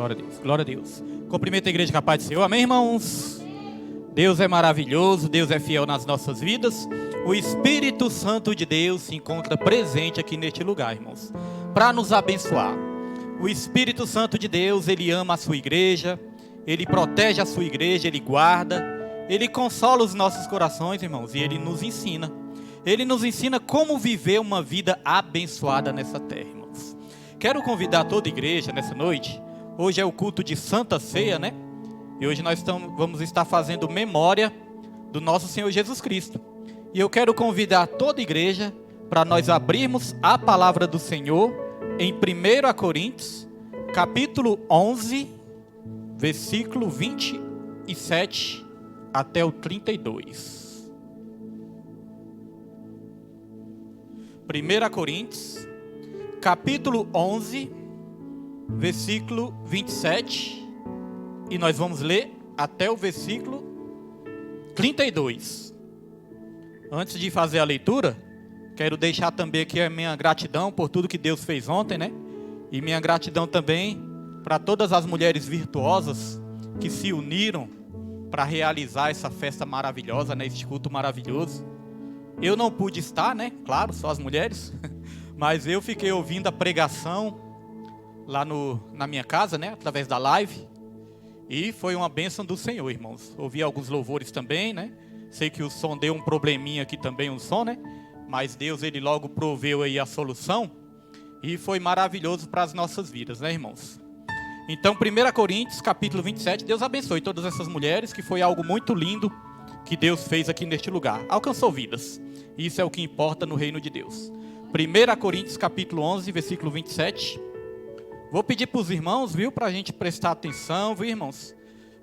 Glória a Deus, glória a Deus. Cumprimento a igreja com a paz do Senhor, amém, irmãos? Deus é maravilhoso, Deus é fiel nas nossas vidas. O Espírito Santo de Deus se encontra presente aqui neste lugar, irmãos, para nos abençoar. O Espírito Santo de Deus, Ele ama a sua igreja, Ele protege a sua igreja, Ele guarda, Ele consola os nossos corações, irmãos, e Ele nos ensina. Ele nos ensina como viver uma vida abençoada nessa terra, irmãos. Quero convidar toda a igreja nessa noite. Hoje é o culto de Santa Ceia, né? E hoje nós vamos estar fazendo memória do nosso Senhor Jesus Cristo. E eu quero convidar toda a igreja para nós abrirmos a palavra do Senhor em 1 Coríntios, capítulo 11, versículo 27 até o 32. 1 Coríntios, capítulo 11, versículo 27, e nós vamos ler até o versículo 32. Antes de fazer a leitura, quero deixar também aqui a minha gratidão por tudo que Deus fez ontem, né? E minha gratidão também para todas as mulheres virtuosas que se uniram para realizar essa festa maravilhosa, né? Este culto maravilhoso. Eu não pude estar, né? Claro, só as mulheres. Mas eu fiquei ouvindo a pregação lá na minha casa, né? Através da live. E foi uma bênção do Senhor, irmãos. Ouvi alguns louvores também, né? Sei que o som deu um probleminha aqui também, o som, né? Mas Deus, Ele logo proveu aí a solução. E foi maravilhoso para as nossas vidas, né, irmãos? Então, 1 Coríntios, capítulo 27. Deus abençoe todas essas mulheres, que foi algo muito lindo que Deus fez aqui neste lugar. Alcançou vidas. Isso é o que importa no reino de Deus. 1 Coríntios, capítulo 11, versículo 27. Vou pedir para os irmãos, viu, para a gente prestar atenção, viu, irmãos?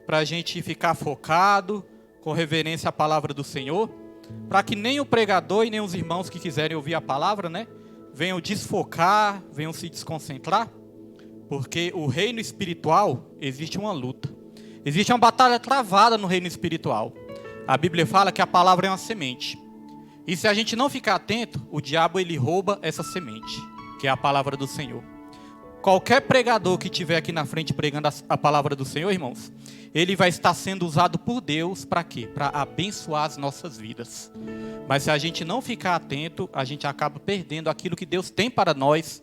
Para a gente ficar focado, com reverência à palavra do Senhor, para que nem o pregador e nem os irmãos que quiserem ouvir a palavra, né, venham desfocar, venham se desconcentrar, porque o reino espiritual existe uma luta, existe uma batalha travada no reino espiritual. A Bíblia fala que a palavra é uma semente, e se a gente não ficar atento, o diabo ele rouba essa semente, que é a palavra do Senhor. Qualquer pregador que estiver aqui na frente pregando a palavra do Senhor, irmãos, ele vai estar sendo usado por Deus para quê? Para abençoar as nossas vidas. Mas se a gente não ficar atento, a gente acaba perdendo aquilo que Deus tem para nós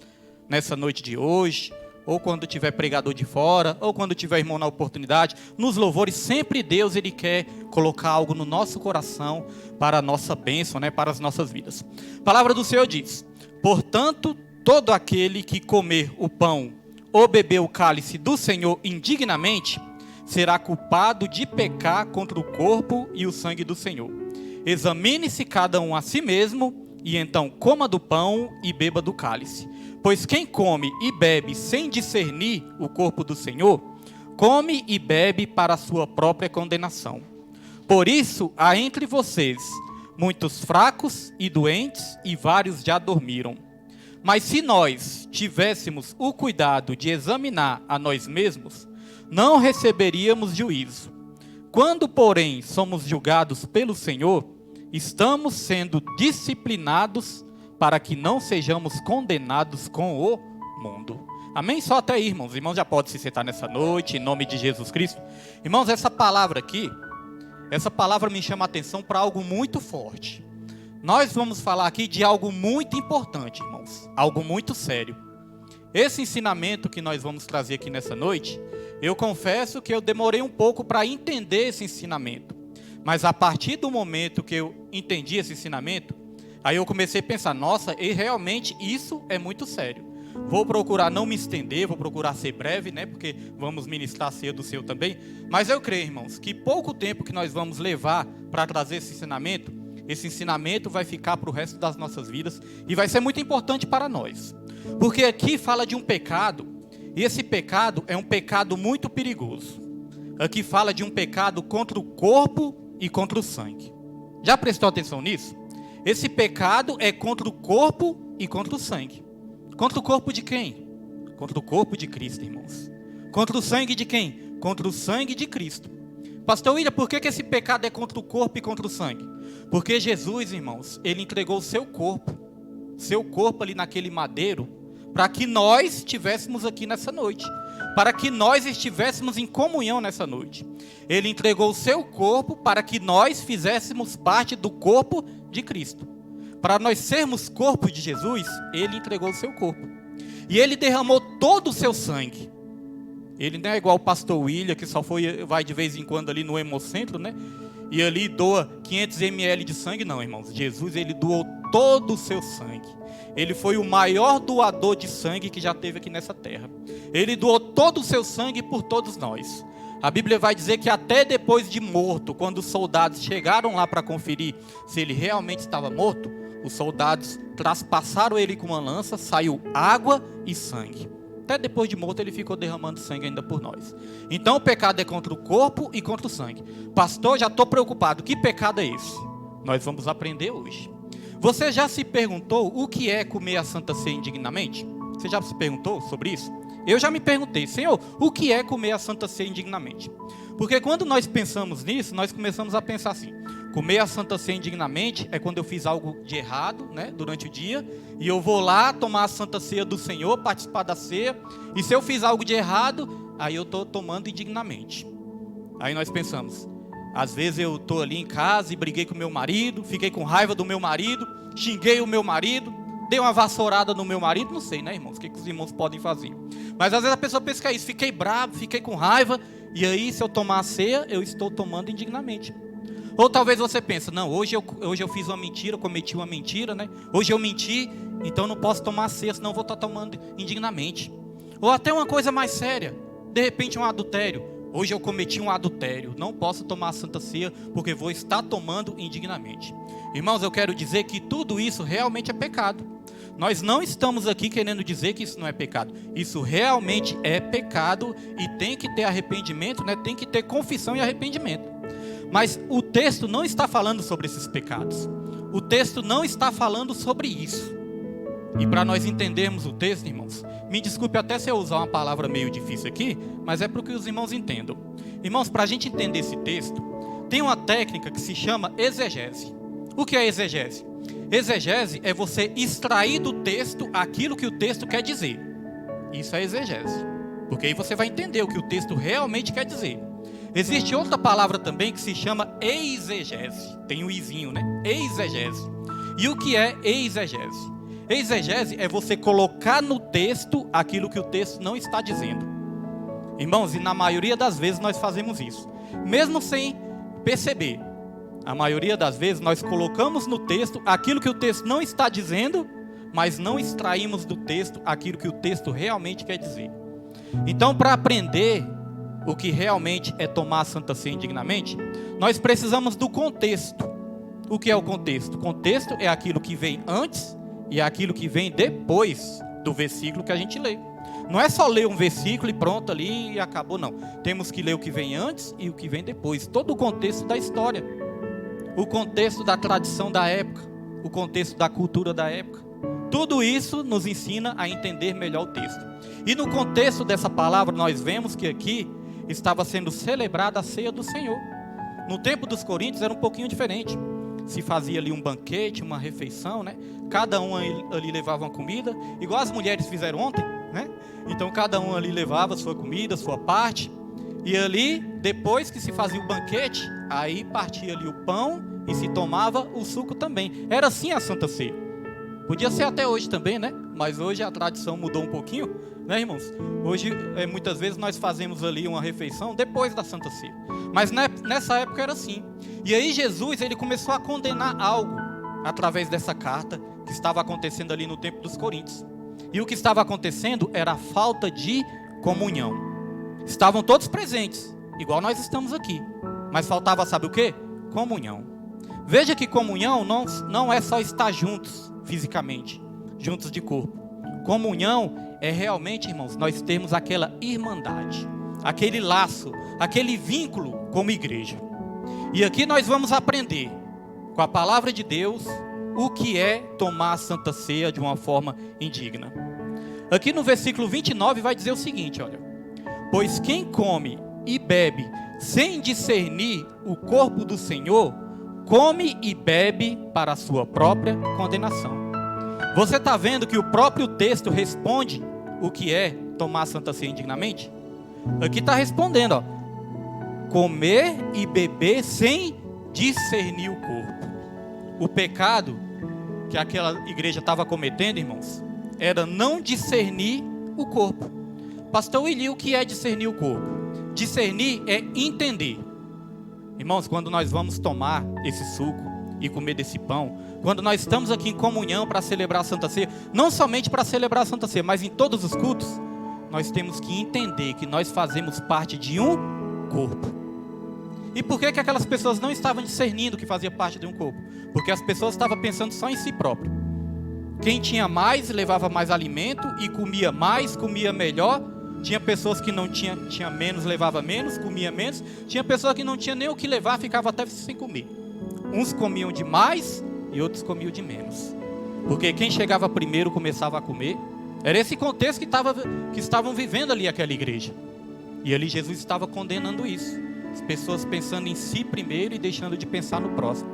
nessa noite de hoje, ou quando tiver pregador de fora, ou quando tiver irmão na oportunidade. Nos louvores, sempre Deus ele quer colocar algo no nosso coração para a nossa bênção, né? Para as nossas vidas. A palavra do Senhor diz: portanto, todo aquele que comer o pão ou beber o cálice do Senhor indignamente, será culpado de pecar contra o corpo e o sangue do Senhor. Examine-se cada um a si mesmo, e então coma do pão e beba do cálice. Pois quem come e bebe sem discernir o corpo do Senhor, come e bebe para a sua própria condenação. Por isso, há entre vocês muitos fracos e doentes, e vários já dormiram. Mas se nós tivéssemos o cuidado de examinar a nós mesmos, não receberíamos juízo. Quando, porém, somos julgados pelo Senhor, estamos sendo disciplinados para que não sejamos condenados com o mundo. Amém? Só até aí, irmãos. Irmãos já podem se sentar nessa noite, em nome de Jesus Cristo. Irmãos, essa palavra aqui, essa palavra me chama a atenção para algo muito forte. Nós vamos falar aqui de algo muito importante, irmãos. Algo muito sério. Esse ensinamento que nós vamos trazer aqui nessa noite, eu confesso que eu demorei um pouco para entender esse ensinamento. Mas a partir do momento que eu entendi esse ensinamento, aí eu comecei a pensar, nossa, e realmente isso é muito sério. Vou procurar não me estender, vou procurar ser breve, né? Porque vamos ministrar a ceia do Senhor também. Mas eu creio, irmãos, que pouco tempo que nós vamos levar para trazer esse ensinamento vai ficar para o resto das nossas vidas e vai ser muito importante para nós. Porque aqui fala de um pecado, e esse pecado é um pecado muito perigoso. Aqui fala de um pecado contra o corpo e contra o sangue. Já prestou atenção nisso? Esse pecado é contra o corpo e contra o sangue. Contra o corpo de quem? Contra o corpo de Cristo, irmãos. Contra o sangue de quem? Contra o sangue de Cristo. Pastor William, por que esse pecado é contra o corpo e contra o sangue? Porque Jesus, irmãos, Ele entregou o seu corpo ali naquele madeiro, para que nós estivéssemos aqui nessa noite, para que nós estivéssemos em comunhão nessa noite. Ele entregou o seu corpo para que nós fizéssemos parte do corpo de Cristo. Para nós sermos corpo de Jesus, ele entregou o seu corpo. E ele derramou todo o seu sangue. Ele não é igual o pastor William, que só vai de vez em quando ali no Hemocentro, né? E ali doa 500 ml de sangue. Não, irmãos. Jesus, ele doou todo o seu sangue. Ele foi o maior doador de sangue que já teve aqui nessa terra. Ele doou todo o seu sangue por todos nós. A Bíblia vai dizer que até depois de morto, quando os soldados chegaram lá para conferir se ele realmente estava morto, os soldados traspassaram ele com uma lança, saiu água e sangue. Até depois de morto ele ficou derramando sangue ainda por nós. Então o pecado é contra o corpo e contra o sangue. Pastor, já estou preocupado. Que pecado é esse? Nós vamos aprender hoje. Você já se perguntou o que é comer a Santa Ceia indignamente? Você já se perguntou sobre isso? Eu já me perguntei, Senhor, o que é comer a Santa Ceia indignamente? Porque quando nós pensamos nisso, nós começamos a pensar assim: comer a Santa Ceia indignamente é quando eu fiz algo de errado, né, durante o dia, e eu vou lá tomar a Santa Ceia do Senhor, participar da ceia, e se eu fiz algo de errado, aí eu estou tomando indignamente. Aí nós pensamos, às vezes eu estou ali em casa e briguei com meu marido, fiquei com raiva do meu marido, xinguei o meu marido, dei uma vassourada no meu marido, não sei, né, irmãos, o que os irmãos podem fazer. Mas às vezes a pessoa pensa que é isso, fiquei bravo, fiquei com raiva, e aí se eu tomar a ceia, eu estou tomando indignamente. Ou talvez você pense, não, hoje eu fiz uma mentira, cometi uma mentira, né? Hoje eu menti, então não posso tomar a ceia, senão eu vou estar tomando indignamente. Ou até uma coisa mais séria, de repente um adultério. Hoje eu cometi um adultério, não posso tomar a Santa Ceia, porque vou estar tomando indignamente. Irmãos, eu quero dizer que tudo isso realmente é pecado. Nós não estamos aqui querendo dizer que isso não é pecado. Isso realmente é pecado e tem que ter arrependimento, né? Tem que ter confissão e arrependimento. Mas o texto não está falando sobre esses pecados. O texto não está falando sobre isso. E para nós entendermos o texto, irmãos, me desculpe até se eu usar uma palavra meio difícil aqui, mas é para que os irmãos entendam. Irmãos, para a gente entender esse texto, tem uma técnica que se chama exegese. O que é exegese? Exegese é você extrair do texto aquilo que o texto quer dizer. Isso é exegese. Porque aí você vai entender o que o texto realmente quer dizer. Existe outra palavra também que se chama exegese. Tem um izinho, né? Exegese. E o que é exegese? Exegese é você colocar no texto aquilo que o texto não está dizendo. Irmãos, e na maioria das vezes nós fazemos isso. Mesmo sem perceber. A maioria das vezes nós colocamos no texto aquilo que o texto não está dizendo, mas não extraímos do texto aquilo que o texto realmente quer dizer. Então, para aprender o que realmente é tomar a Santa Ceia indignamente, nós precisamos do contexto. O que é o contexto? O contexto é aquilo que vem antes e aquilo que vem depois do versículo que a gente lê. Não é só ler um versículo e pronto ali e acabou, não. Temos que ler o que vem antes e o que vem depois. Todo o contexto da história. O contexto da tradição da época. O contexto da cultura da época. Tudo isso nos ensina a entender melhor o texto. E no contexto dessa palavra nós vemos que aqui estava sendo celebrada a ceia do Senhor. No tempo dos coríntios era um pouquinho diferente. Se fazia ali um banquete, uma refeição, né? Cada um ali levava uma comida, igual as mulheres fizeram ontem, né? Então cada um ali levava sua comida, sua parte. E ali, depois que se fazia o banquete, aí partia ali o pão e se tomava o suco também. Era assim a Santa Ceia. Podia ser até hoje também, né? Mas hoje a tradição mudou um pouquinho, né, irmãos? Hoje, muitas vezes, nós fazemos ali uma refeição depois da Santa Ceia. Mas nessa época era assim. E aí Jesus, ele começou a condenar algo através dessa carta que estava acontecendo ali no tempo dos coríntios. E o que estava acontecendo era a falta de comunhão. Estavam todos presentes, igual nós estamos aqui. Mas faltava, sabe o quê? Comunhão. Veja que comunhão não é só estar juntos fisicamente, juntos de corpo. Comunhão é realmente, irmãos, nós termos aquela irmandade, aquele laço, aquele vínculo como igreja. E aqui nós vamos aprender, com a palavra de Deus, o que é tomar a Santa Ceia de uma forma indigna. Aqui no versículo 29 vai dizer o seguinte, olha: pois quem come e bebe sem discernir o corpo do Senhor, come e bebe para a sua própria condenação. Você está vendo que o próprio texto responde o que é tomar a Santa Ceia indignamente? Aqui está respondendo, ó, comer e beber sem discernir o corpo. O pecado que aquela igreja estava cometendo, irmãos, era não discernir o corpo. Pastor Willi, o que é discernir o corpo? Discernir é entender. Irmãos, quando nós vamos tomar esse suco e comer desse pão, quando nós estamos aqui em comunhão para celebrar a Santa Ceia, não somente para celebrar a Santa Ceia, mas em todos os cultos, nós temos que entender que nós fazemos parte de um corpo. E por que aquelas pessoas não estavam discernindo que fazia parte de um corpo? Porque as pessoas estavam pensando só em si próprio. Quem tinha mais, levava mais alimento e comia mais, comia melhor. Tinha pessoas que não tinha menos, levava menos, comia menos. Tinha pessoas que não tinha nem o que levar, ficava até sem comer. Uns comiam de mais e outros comiam de menos. Porque quem chegava primeiro começava a comer. Era esse contexto que estavam vivendo ali aquela igreja. E ali Jesus estava condenando isso. As pessoas pensando em si primeiro e deixando de pensar no próximo.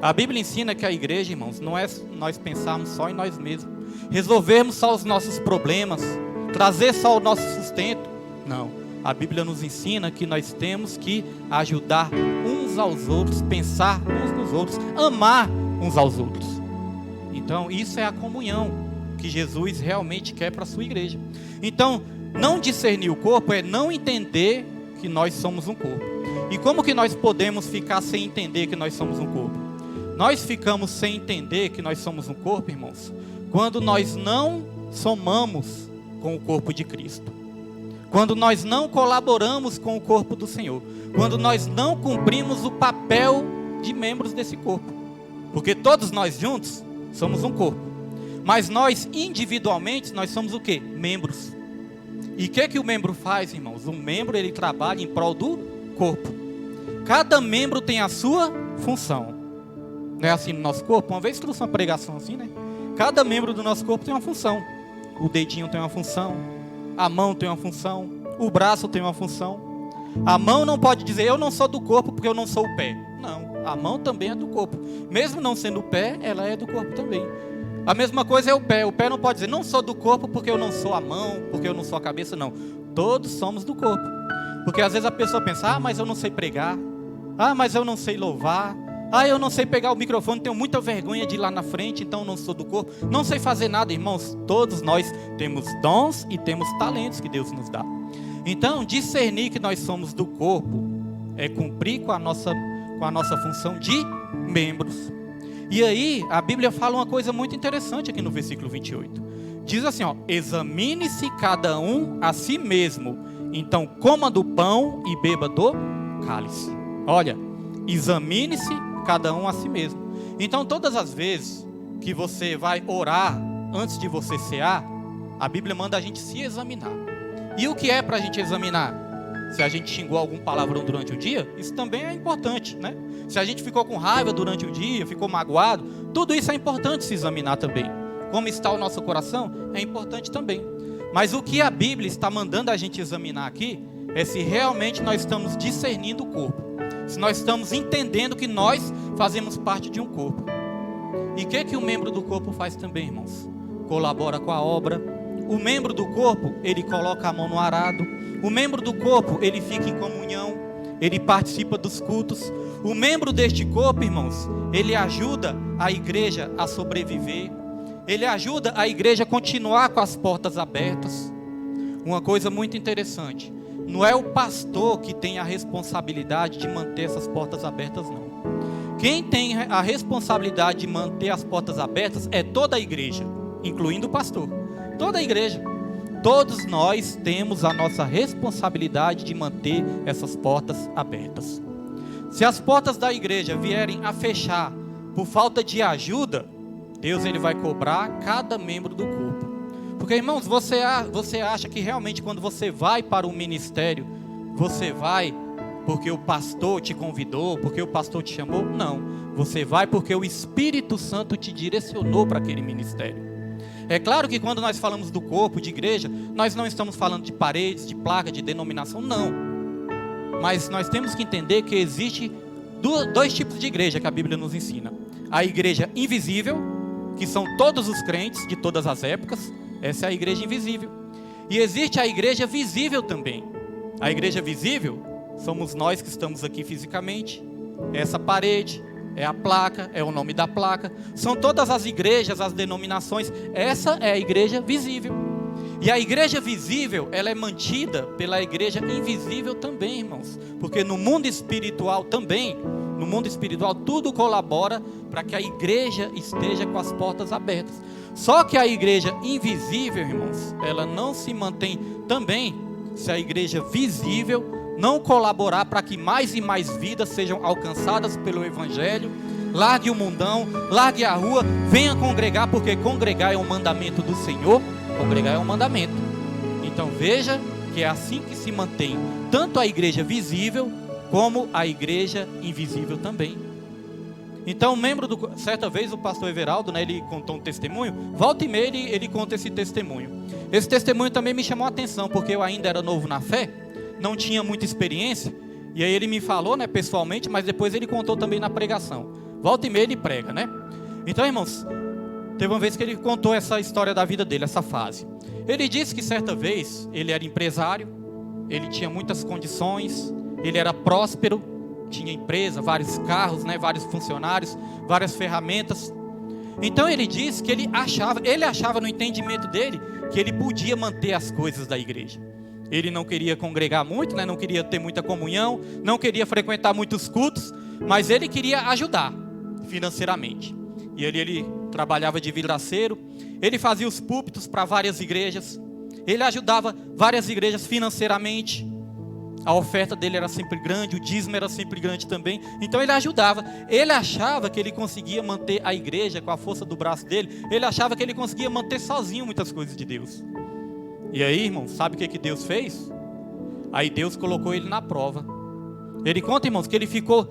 A Bíblia ensina que a igreja, irmãos, não é nós pensarmos só em nós mesmos, resolvermos só os nossos problemas, trazer só o nosso sustento. Não, a Bíblia nos ensina que nós temos que ajudar uns aos outros, pensar uns nos outros, amar uns aos outros. Então isso é a comunhão que Jesus realmente quer para a sua igreja. Então, não discernir o corpo é não entender que nós somos um corpo. E como que nós podemos ficar sem entender que nós somos um corpo? Nós ficamos sem entender que nós somos um corpo, irmãos, quando nós não somamos com o corpo de Cristo. Quando nós não colaboramos com o corpo do Senhor. Quando nós não cumprimos o papel de membros desse corpo. Porque todos nós juntos somos um corpo. Mas nós individualmente, nós somos o quê? Membros. E o que o membro faz, irmãos? O membro, ele trabalha em prol do corpo. Cada membro tem a sua função. Não é assim no nosso corpo? Uma vez trouxe uma pregação assim, né? Cada membro do nosso corpo tem uma função. O dedinho tem uma função. A mão tem uma função. O braço tem uma função. A mão não pode dizer, eu não sou do corpo porque eu não sou o pé. Não, a mão também é do corpo. Mesmo não sendo o pé, ela é do corpo também. A mesma coisa é o pé. O pé não pode dizer, não sou do corpo porque eu não sou a mão, porque eu não sou a cabeça. Não, todos somos do corpo. Porque às vezes a pessoa pensa, mas eu não sei pregar. Mas eu não sei louvar. Eu não sei pegar o microfone, tenho muita vergonha de ir lá na frente, então não sou do corpo. Não sei fazer nada, irmãos. Todos nós temos dons e temos talentos que Deus nos dá. Então, discernir que nós somos do corpo é cumprir com a nossa função de membros. E aí, a Bíblia fala uma coisa muito interessante aqui no versículo 28. Diz assim, examine-se cada um a si mesmo, então coma do pão e beba do cálice. Olha, examine-se cada um a si mesmo. Então, todas as vezes que você vai orar antes de você cear, a Bíblia manda a gente se examinar. E o que é para a gente examinar? Se a gente xingou algum palavrão durante o dia, isso também é importante, né? Se a gente ficou com raiva durante o dia, ficou magoado, tudo isso é importante se examinar também. Como está o nosso coração, é importante também. Mas o que a Bíblia está mandando a gente examinar aqui, é se realmente nós estamos discernindo o corpo. Se nós estamos entendendo que nós fazemos parte de um corpo. E o que o membro do corpo faz também, irmãos? Colabora com a obra. O membro do corpo, ele coloca a mão no arado. O membro do corpo, ele fica em comunhão. Ele participa dos cultos. O membro deste corpo, irmãos, ele ajuda a igreja a sobreviver. Ele ajuda a igreja a continuar com as portas abertas. Uma coisa muito interessante. Não é o pastor que tem a responsabilidade de manter essas portas abertas, não. Quem tem a responsabilidade de manter as portas abertas é toda a igreja, incluindo o pastor. Toda a igreja. Todos nós temos a nossa responsabilidade de manter essas portas abertas. Se as portas da igreja vierem a fechar por falta de ajuda, Deus ele vai cobrar cada membro do corpo. Porque, irmãos, você acha que realmente quando você vai para o ministério, você vai porque o pastor te convidou, porque o pastor te chamou? Não, você vai porque o Espírito Santo te direcionou para aquele ministério. É claro que quando nós falamos do corpo, de igreja, nós não estamos falando de paredes, de placa, de denominação, não. Mas nós temos que entender que existe dois tipos de igreja que a Bíblia nos ensina. A igreja invisível que são todos os crentes de todas as épocas. Essa é a igreja invisível. E existe a igreja visível também. A igreja visível somos nós que estamos aqui fisicamente. É essa parede, é a placa, é o nome da placa. São todas as igrejas, as denominações. Essa é a igreja visível. E a igreja visível, ela é mantida pela igreja invisível também, irmãos. Porque no mundo espiritual também, no mundo espiritual tudo colabora para que a igreja esteja com as portas abertas. Só que a igreja invisível, irmãos, ela não se mantém também se a igreja visível não colaborar para que mais e mais vidas sejam alcançadas pelo evangelho. Largue o mundão, largue a rua, venha congregar, porque congregar é um mandamento do Senhor. Congregar é um mandamento. Então veja que é assim que se mantém tanto a igreja visível como a igreja invisível também. Então certa vez o pastor Everaldo, né, ele contou um testemunho. Volta e meia ele conta esse testemunho. Esse testemunho também me chamou a atenção, porque eu ainda era novo na fé, não tinha muita experiência. E aí ele me falou, né, pessoalmente, mas depois ele contou também na pregação. Volta e meia ele prega, né? Então, irmãos, teve uma vez que ele contou essa história da vida dele, essa fase. Ele disse que certa vez ele era empresário, ele tinha muitas condições, ele era próspero, tinha empresa, vários carros, né, vários funcionários, várias ferramentas. Então ele disse que ele achava no entendimento dele que ele podia manter as coisas da igreja. Ele não queria congregar muito, né, não queria ter muita comunhão, não queria frequentar muitos cultos, mas ele queria ajudar financeiramente. E ele trabalhava de vidraceiro, ele fazia os púlpitos para várias igrejas, ele ajudava várias igrejas financeiramente. A oferta dele era sempre grande, o dízimo era sempre grande também. Então ele ajudava. Ele achava que ele conseguia manter a igreja com a força do braço dele. Ele achava que ele conseguia manter sozinho muitas coisas de Deus. E aí, irmãos, sabe o que Deus fez? Aí Deus colocou ele na prova. Ele conta, irmãos, que ele ficou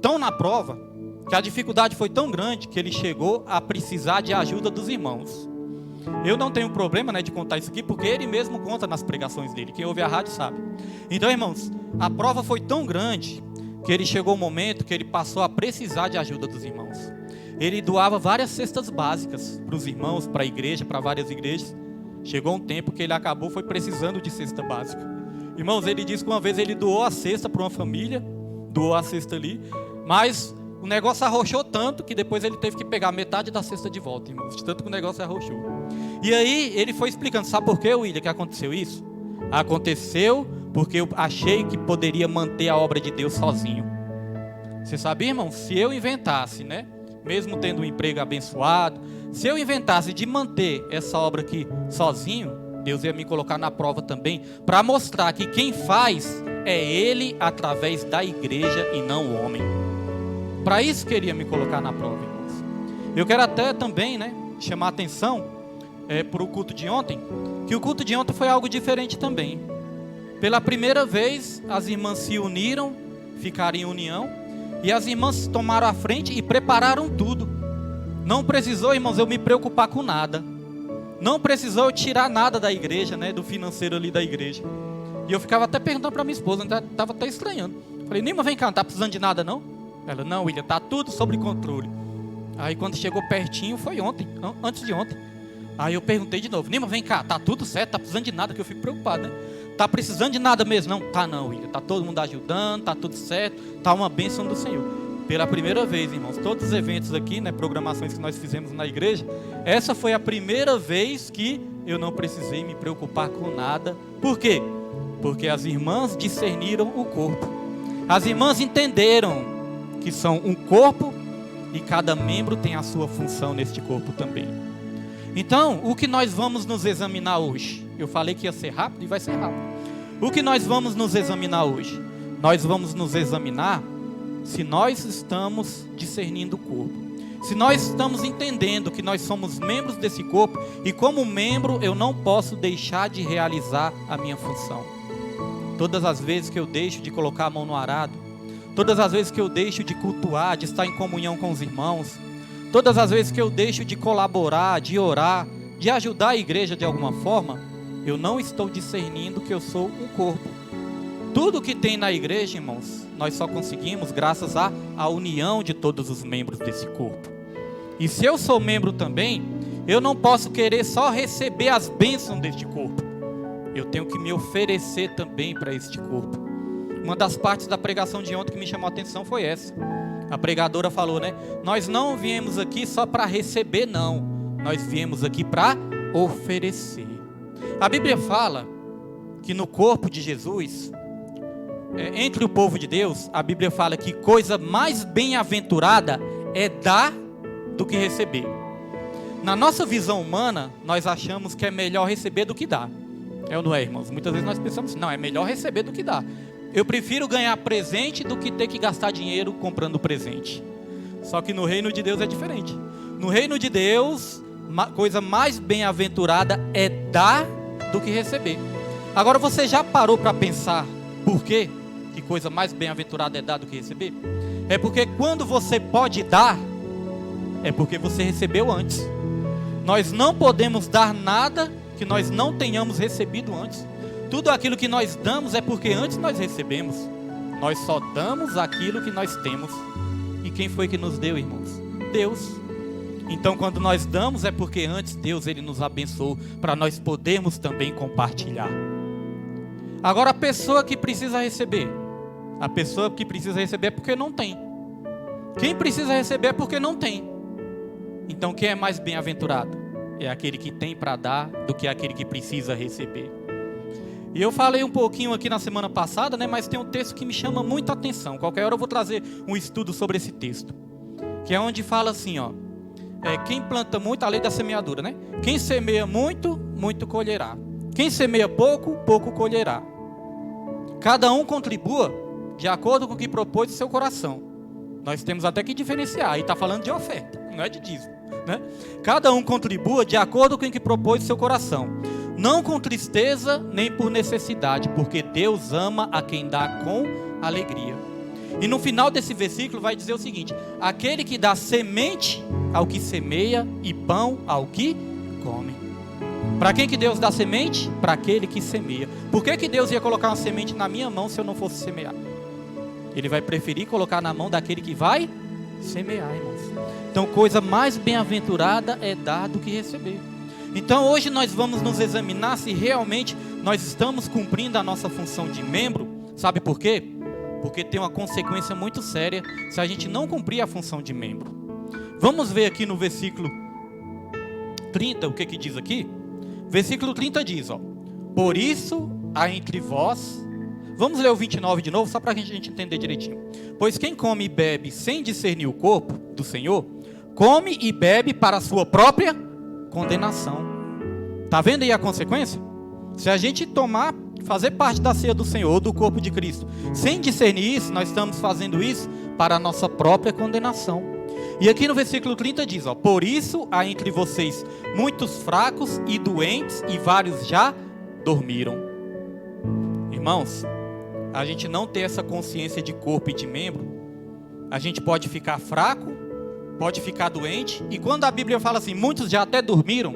tão na prova, que a dificuldade foi tão grande, que ele chegou a precisar de ajuda dos irmãos. Eu não tenho problema, né, de contar isso aqui, porque ele mesmo conta nas pregações dele. Quem ouve a rádio sabe. Então, irmãos, a prova foi tão grande que ele chegou um momento que ele passou a precisar de ajuda dos irmãos. Ele doava várias cestas básicas para os irmãos, para a igreja, para várias igrejas. Chegou um tempo que ele foi precisando de cesta básica. Irmãos, ele disse que uma vez ele doou a cesta para uma família, doou a cesta ali, mas o negócio arrochou tanto que depois ele teve que pegar metade da cesta de volta, irmãos, de tanto que o negócio arrochou. E aí ele foi explicando, sabe por quê, William, que aconteceu isso? Aconteceu porque eu achei que poderia manter a obra de Deus sozinho. Você sabia, irmão? Se eu inventasse, né, mesmo tendo um emprego abençoado, se eu inventasse de manter essa obra aqui sozinho, Deus ia me colocar na prova também, para mostrar que quem faz é Ele através da igreja e não o homem. Para isso que Ele ia me colocar na prova, irmãos. Eu quero até também, né, chamar a atenção para o culto de ontem, que o culto de ontem foi algo diferente também. Pela primeira vez, as irmãs se uniram, ficaram em união, e as irmãs tomaram a frente e prepararam tudo. Não precisou, irmãos, eu me preocupar com nada. Não precisou eu tirar nada da igreja, né, do financeiro ali da igreja. E eu ficava até perguntando para minha esposa, estava até estranhando. Falei, Nima, vem cá, não está precisando de nada não? Ela, não, William, está tudo sob controle. Aí quando chegou pertinho, foi ontem, antes de ontem. Aí eu perguntei de novo, Nima, vem cá, tá tudo certo, tá precisando de nada, que eu fico preocupado, né? Tá precisando de nada mesmo? Não, tá não, William, tá todo mundo ajudando, tá tudo certo, tá uma bênção do Senhor. Pela primeira vez, irmãos, todos os eventos aqui, né, programações que nós fizemos na igreja, essa foi a primeira vez que eu não precisei me preocupar com nada. Por quê? Porque as irmãs discerniram o corpo. As irmãs entenderam que são um corpo e cada membro tem a sua função neste corpo também. Então, o que nós vamos nos examinar hoje? Eu falei que ia ser rápido e vai ser rápido. O que nós vamos nos examinar hoje? Nós vamos nos examinar se nós estamos discernindo o corpo. Se nós estamos entendendo que nós somos membros desse corpo e como membro eu não posso deixar de realizar a minha função. Todas as vezes que eu deixo de colocar a mão no arado, todas as vezes que eu deixo de cultuar, de estar em comunhão com os irmãos, todas as vezes que eu deixo de colaborar, de orar, de ajudar a igreja de alguma forma, eu não estou discernindo que eu sou um corpo. Tudo que tem na igreja, irmãos, nós só conseguimos graças à união de todos os membros desse corpo. E se eu sou membro também, eu não posso querer só receber as bênçãos deste corpo. Eu tenho que me oferecer também para este corpo. Uma das partes da pregação de ontem que me chamou a atenção foi essa. A pregadora falou, né? Nós não viemos aqui só para receber, não. Nós viemos aqui para oferecer. A Bíblia fala que no corpo de Jesus, entre o povo de Deus, a Bíblia fala que coisa mais bem-aventurada é dar do que receber. Na nossa visão humana, nós achamos que é melhor receber do que dar. É ou não é, irmãos? Muitas vezes nós pensamos, não, é melhor receber do que dar. Eu prefiro ganhar presente do que ter que gastar dinheiro comprando presente. Só que no reino de Deus é diferente. No reino de Deus, coisa mais bem-aventurada é dar do que receber. Agora, você já parou para pensar por quê? Que coisa mais bem-aventurada é dar do que receber? É porque quando você pode dar, é porque você recebeu antes. Nós não podemos dar nada que nós não tenhamos recebido antes. Tudo aquilo que nós damos é porque antes nós recebemos. Nós só damos aquilo que nós temos. E quem foi que nos deu, irmãos? Deus. Então, quando nós damos é porque antes Deus ele nos abençoou para nós podermos também compartilhar. Agora, a pessoa que precisa receber, é porque não tem. Quem precisa receber é porque não tem. Então, quem é mais bem-aventurado? É aquele que tem para dar do que aquele que precisa receber. E eu falei um pouquinho aqui na semana passada, né? Mas tem um texto que me chama muita atenção. Qualquer hora eu vou trazer um estudo sobre esse texto, que é onde fala assim, ó, quem planta muito, a lei da semeadura, né? Quem semeia muito, muito colherá. Quem semeia pouco, pouco colherá. Cada um contribua de acordo com o que propôs o seu coração. Nós temos até que diferenciar. Aí está falando de oferta, não é de dízimo, né? Cada um contribua de acordo com o que propôs o seu coração. Não com tristeza, nem por necessidade, porque Deus ama a quem dá com alegria. E no final desse versículo vai dizer o seguinte: aquele que dá semente ao que semeia e pão ao que come. Para quem que Deus dá semente? Para aquele que semeia. Por que Deus ia colocar uma semente na minha mão se eu não fosse semear? Ele vai preferir colocar na mão daquele que vai semear, irmãos. Então, coisa mais bem-aventurada é dar do que receber. Então, hoje nós vamos nos examinar se realmente nós estamos cumprindo a nossa função de membro. Sabe por quê? Porque tem uma consequência muito séria se a gente não cumprir a função de membro. Vamos ver aqui no versículo 30, o que diz aqui? Versículo 30 diz, ó: por isso há entre vós... Vamos ler o 29 de novo, só para a gente entender direitinho. Pois quem come e bebe sem discernir o corpo do Senhor, come e bebe para a sua própria condenação. Está vendo aí a consequência? Se a gente fazer parte da ceia do Senhor, ou do corpo de Cristo, sem discernir isso, nós estamos fazendo isso para a nossa própria condenação. E aqui no versículo 30 diz, ó: por isso há entre vocês muitos fracos e doentes, e vários já dormiram. Irmãos, a gente não ter essa consciência de corpo e de membro, a gente pode ficar fraco, pode ficar doente. E quando a Bíblia fala assim, muitos já até dormiram,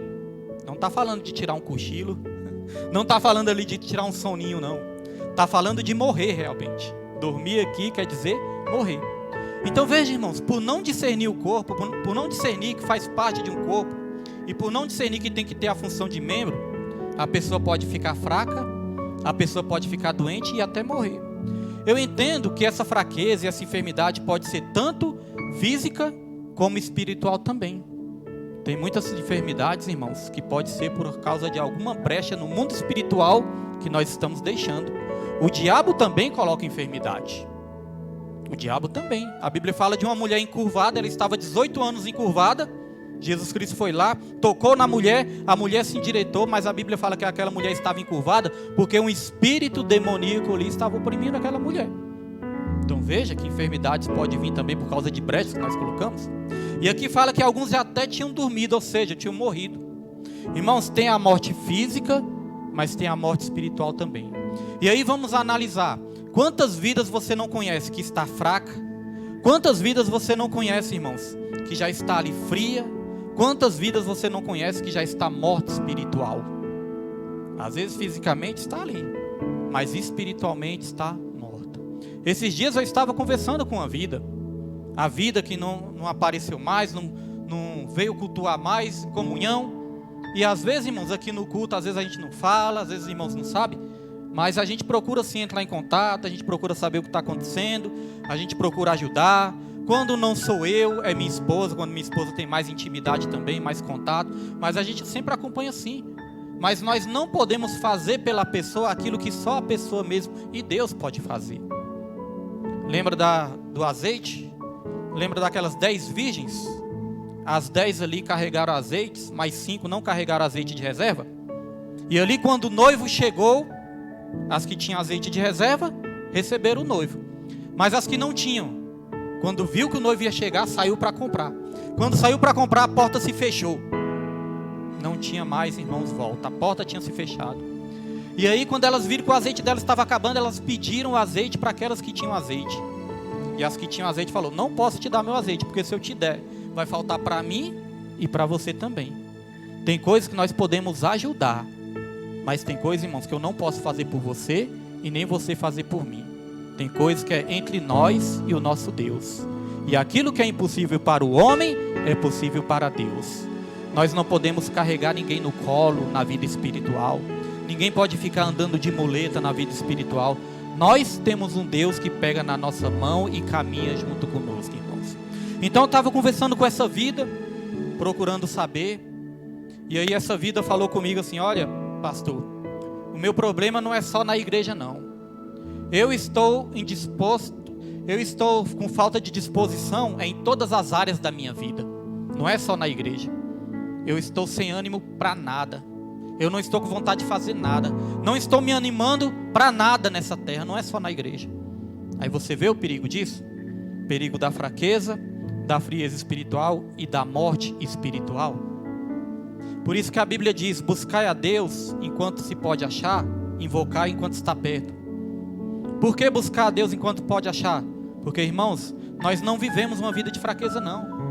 não está falando de tirar um cochilo, não está falando ali de tirar um soninho, não. Está falando de morrer realmente. Dormir aqui quer dizer morrer. Então veja, irmãos, por não discernir o corpo, por não discernir que faz parte de um corpo, e por não discernir que tem que ter a função de membro, a pessoa pode ficar fraca, a pessoa pode ficar doente e até morrer. Eu entendo que essa fraqueza e essa enfermidade pode ser tanto física como espiritual também. Tem muitas enfermidades, irmãos, que pode ser por causa de alguma brecha no mundo espiritual que nós estamos deixando. O diabo também coloca enfermidade. O diabo também. A Bíblia fala de uma mulher encurvada, ela estava 18 anos encurvada. Jesus Cristo foi lá, tocou na mulher, a mulher se endireitou, mas a Bíblia fala que aquela mulher estava encurvada porque um espírito demoníaco ali estava oprimindo aquela mulher. Então veja que enfermidades podem vir também por causa de brechas que nós colocamos. E aqui fala que alguns já até tinham dormido, ou seja, tinham morrido. Irmãos, tem a morte física, mas tem a morte espiritual também. E aí vamos analisar, quantas vidas você não conhece que está fraca? Quantas vidas você não conhece, irmãos, que já está ali fria? Quantas vidas você não conhece que já está morta espiritual? Às vezes fisicamente está ali, mas espiritualmente está morta. Esses dias eu estava conversando com a vida que não apareceu mais, não não veio cultuar mais, comunhão. E às vezes, irmãos, aqui no culto, às vezes a gente não fala, às vezes os irmãos não sabem, mas a gente procura sim entrar em contato, a gente procura saber o que está acontecendo, a gente procura ajudar. Quando não sou eu, é minha esposa, quando minha esposa tem mais intimidade também, mais contato, mas a gente sempre acompanha sim. Mas nós não podemos fazer pela pessoa aquilo que só a pessoa mesmo e Deus pode fazer. Lembra do azeite? Lembra daquelas 10 virgens? As 10 ali carregaram azeites, mas 5 não carregaram azeite de reserva. E ali quando o noivo chegou, as que tinham azeite de reserva, receberam o noivo. Mas as que não tinham, quando viu que o noivo ia chegar, saiu para comprar. Quando saiu para comprar, a porta se fechou. Não tinha mais, irmãos, volta. A porta tinha se fechado. E aí quando elas viram que o azeite delas estava acabando, elas pediram o azeite para aquelas que tinham azeite. E as que tinham azeite falou: não posso te dar meu azeite, porque se eu te der, vai faltar para mim e para você também. Tem coisas que nós podemos ajudar, mas tem coisas, irmãos, que eu não posso fazer por você e nem você fazer por mim. Tem coisas que é entre nós e o nosso Deus. E aquilo que é impossível para o homem, é possível para Deus. Nós não podemos carregar ninguém no colo na vida espiritual. Ninguém pode ficar andando de muleta na vida espiritual. Nós temos um Deus que pega na nossa mão e caminha junto conosco, irmãos. Então eu estava conversando com essa vida, procurando saber. E aí essa vida falou comigo assim: olha, pastor, o meu problema não é só na igreja não. Eu estou indisposto, eu estou com falta de disposição em todas as áreas da minha vida. Não é só na igreja. Eu estou sem ânimo para nada. Eu não estou com vontade de fazer nada. Não estou me animando para nada nessa terra. Não é só na igreja. Aí você vê o perigo disso? Perigo da fraqueza, da frieza espiritual e da morte espiritual. Por isso que a Bíblia diz: buscai a Deus enquanto se pode achar, invocar enquanto está perto. Por que buscar a Deus enquanto pode achar? Porque, irmãos, nós não vivemos uma vida de fraqueza não.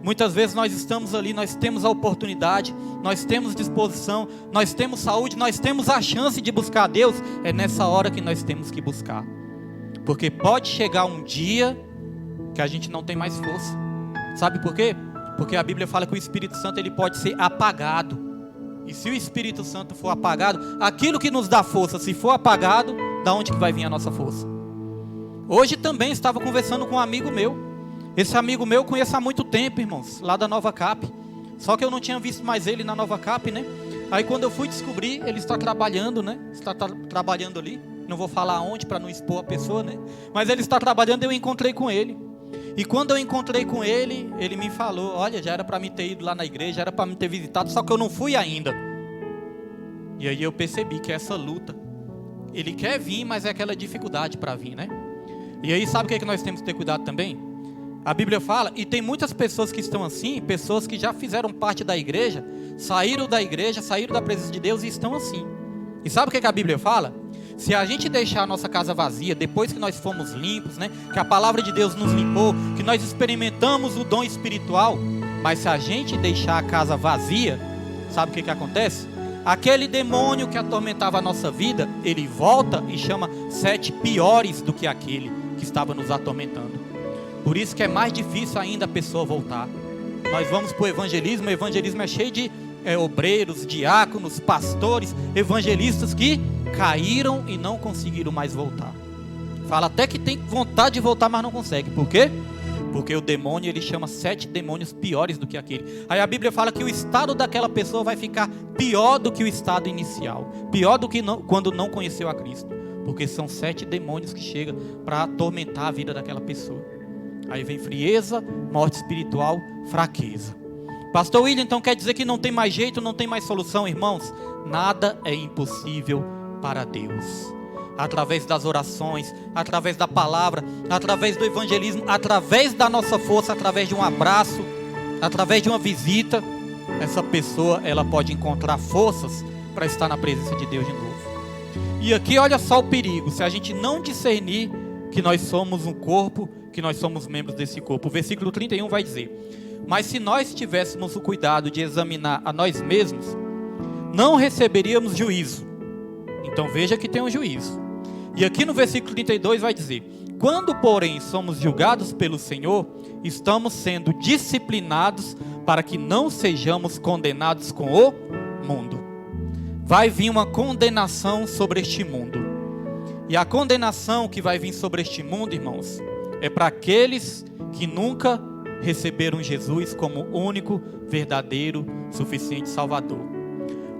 Muitas vezes nós estamos ali, nós temos a oportunidade, nós temos disposição, nós temos saúde, nós temos a chance de buscar a Deus. É nessa hora que nós temos que buscar. Porque pode chegar um dia que a gente não tem mais força. Sabe por quê? Porque a Bíblia fala que o Espírito Santo ele pode ser apagado. E se o Espírito Santo for apagado, aquilo que nos dá força, se for apagado, da onde que vai vir a nossa força? Hoje também estava conversando com um amigo meu. Esse amigo meu eu conheço há muito tempo, irmãos, lá da Nova Cap. Só que eu não tinha visto mais ele na Nova Cap, né? Aí quando eu fui descobrir, ele está trabalhando, né? Está trabalhando ali. Não vou falar onde para não expor a pessoa, né? Mas ele está trabalhando e eu encontrei com ele. E quando eu encontrei com ele, ele me falou: olha, já era para me ter ido lá na igreja, já era para me ter visitado, só que eu não fui ainda. E aí eu percebi que essa luta, ele quer vir, mas é aquela dificuldade para vir, né? E aí sabe o que nós temos que ter cuidado também? A Bíblia fala, e tem muitas pessoas que estão assim, pessoas que já fizeram parte da igreja, saíram da presença de Deus e estão assim. E sabe o que a Bíblia fala? Se a gente deixar a nossa casa vazia, depois que nós fomos limpos, né, que a palavra de Deus nos limpou, que nós experimentamos o dom espiritual, mas se a gente deixar a casa vazia, sabe o que acontece? Aquele demônio que atormentava a nossa vida, ele volta e chama 7 piores do que aquele que estava nos atormentando. Por isso que é mais difícil ainda a pessoa voltar. Nós vamos para o evangelismo é cheio de obreiros, diáconos, pastores, evangelistas que caíram e não conseguiram mais voltar. Fala até que tem vontade de voltar, mas não consegue. Por quê? Porque o demônio, ele chama 7 demônios piores do que aquele. Aí a Bíblia fala que o estado daquela pessoa vai ficar pior do que o estado inicial. Pior do que quando não conheceu a Cristo. Porque são 7 demônios que chegam para atormentar a vida daquela pessoa. Aí vem frieza, morte espiritual, fraqueza. Pastor William, então quer dizer que não tem mais jeito, não tem mais solução? Irmãos, nada é impossível para Deus. Através das orações, através da palavra, através do evangelismo, através da nossa força, através de um abraço, através de uma visita, essa pessoa ela pode encontrar forças para estar na presença de Deus de novo. E aqui olha só o perigo, se a gente não discernir que nós somos um corpo, que nós somos membros desse corpo. O versículo 31 vai dizer: mas se nós tivéssemos o cuidado de examinar a nós mesmos, não receberíamos juízo. Então veja que tem um juízo. E aqui no versículo 32 vai dizer: quando porém somos julgados pelo Senhor, estamos sendo disciplinados para que não sejamos condenados com o mundo. Vai vir uma condenação sobre este mundo. E a condenação que vai vir sobre este mundo, irmãos, é para aqueles que nunca receberam Jesus como único, verdadeiro, suficiente Salvador.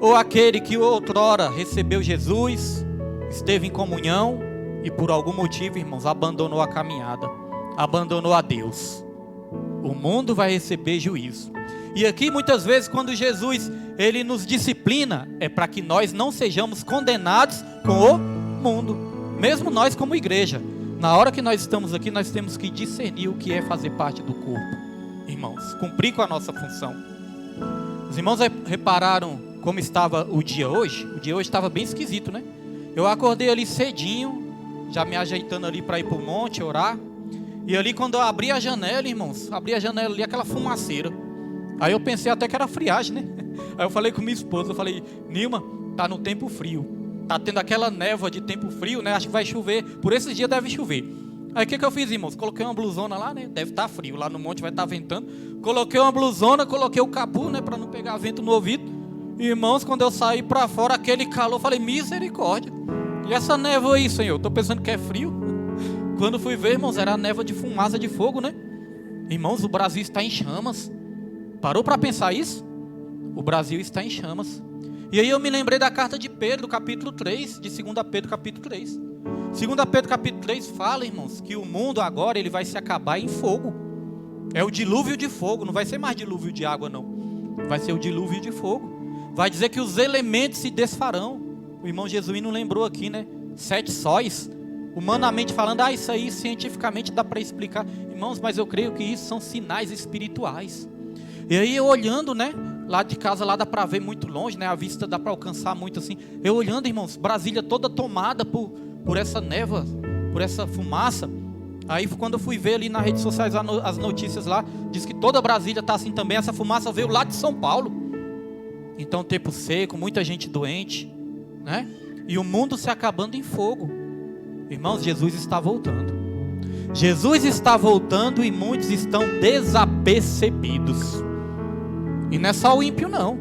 Ou aquele que outrora recebeu Jesus, esteve em comunhão e por algum motivo, irmãos, abandonou a caminhada, abandonou a Deus. O mundo vai receber juízo. E aqui muitas vezes quando Jesus ele nos disciplina, é para que nós não sejamos condenados com o mundo. Mesmo nós como igreja, na hora que nós estamos aqui, nós temos que discernir o que é fazer parte do corpo, irmãos, cumprir com a nossa função. Os irmãos repararam como estava o dia hoje? O dia hoje estava bem esquisito, né? Eu acordei ali cedinho, já me ajeitando ali para ir para o monte, orar. E ali quando eu abri a janela, irmãos, abri a janela ali, aquela fumaceira. Aí eu pensei até que era friagem, né? Aí eu falei com minha esposa, eu falei, Nilma, tá no tempo frio. Tá tendo aquela névoa de tempo frio, né? Acho que vai chover, por esses dias deve chover. Aí o que eu fiz, irmãos? Coloquei uma blusona lá, né? Deve estar frio, lá no monte vai estar ventando. Coloquei uma blusona, coloquei o capu, né? Para não pegar vento no ouvido. Irmãos, quando eu saí para fora, aquele calor, eu falei, misericórdia. E essa névoa aí, Senhor? Tô pensando que é frio. Quando fui ver, irmãos, era a névoa de fumaça de fogo, né? Irmãos, o Brasil está em chamas. Parou para pensar isso? O Brasil está em chamas. E aí eu me lembrei da carta de Pedro, capítulo 3, de 2 Pedro, capítulo 3. 2 Pedro, capítulo 3 fala, irmãos, que o mundo agora ele vai se acabar em fogo. É o dilúvio de fogo, não vai ser mais dilúvio de água, não. Vai ser o dilúvio de fogo. Vai dizer que os elementos se desfarão. O irmão Jesuíno lembrou aqui, né? 7 sóis. Humanamente falando, isso aí cientificamente dá para explicar. Irmãos, mas eu creio que isso são sinais espirituais. E aí eu olhando, né? Lá de casa, lá dá para ver muito longe, né? A vista dá para alcançar muito assim. Eu olhando, irmãos, Brasília toda tomada por essa névoa, por essa fumaça. Aí quando eu fui ver ali nas redes sociais as notícias lá, diz que toda Brasília está assim também. Essa fumaça veio lá de São Paulo. Então tempo seco, muita gente doente, né? E o mundo se acabando em fogo. Irmãos, Jesus está voltando. Jesus está voltando e muitos estão desapercebidos. E não é só o ímpio não.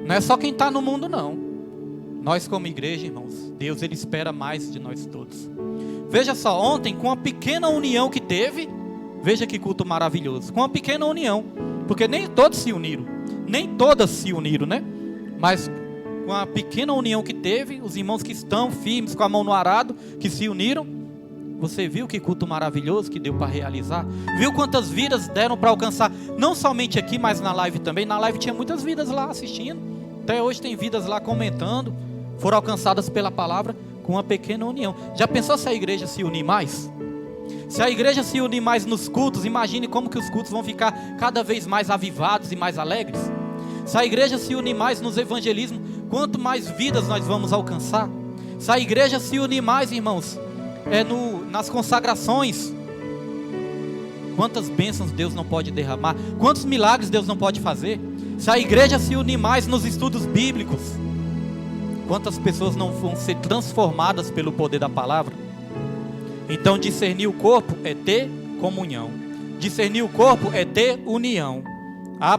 Não é só quem está no mundo não. Nós como igreja, irmãos, Deus ele espera mais de nós todos. Veja só, ontem com a pequena união que teve, veja que culto maravilhoso. Com a pequena união, porque nem todos se uniram, nem todas se uniram, né? Mas com a pequena união que teve, os irmãos que estão firmes com a mão no arado, que se uniram, você viu que culto maravilhoso que deu para realizar? Viu quantas vidas deram para alcançar? Não somente aqui, mas na live também. Na live tinha muitas vidas lá assistindo. Até hoje tem vidas lá comentando. Foram alcançadas pela palavra com uma pequena união. Já pensou se a igreja se unir mais? Se a igreja se unir mais nos cultos, imagine como que os cultos vão ficar cada vez mais avivados e mais alegres. Se a igreja se unir mais nos evangelismos, quanto mais vidas nós vamos alcançar. Se a igreja se unir mais, irmãos, nas consagrações, quantas bênçãos Deus não pode derramar, quantos milagres Deus não pode fazer. Se a igreja se unir mais nos estudos bíblicos, quantas pessoas não vão ser transformadas pelo poder da palavra. Então discernir o corpo é ter comunhão, discernir o corpo é ter união.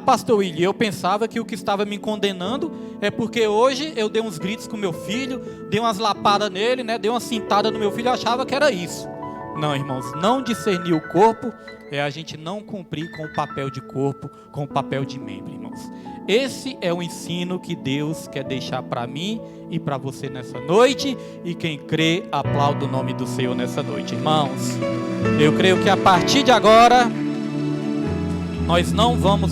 Pastor William, eu pensava que o que estava me condenando é porque hoje eu dei uns gritos com meu filho, dei umas lapadas nele, né? Dei uma cintada no meu filho, eu achava que era isso. Não, irmãos, não discernir o corpo é a gente não cumprir com o papel de corpo, com o papel de membro, irmãos. Esse é o ensino que Deus quer deixar para mim e para você nessa noite. E quem crê, aplauda o nome do Senhor nessa noite, irmãos. Eu creio que a partir de agora nós não vamos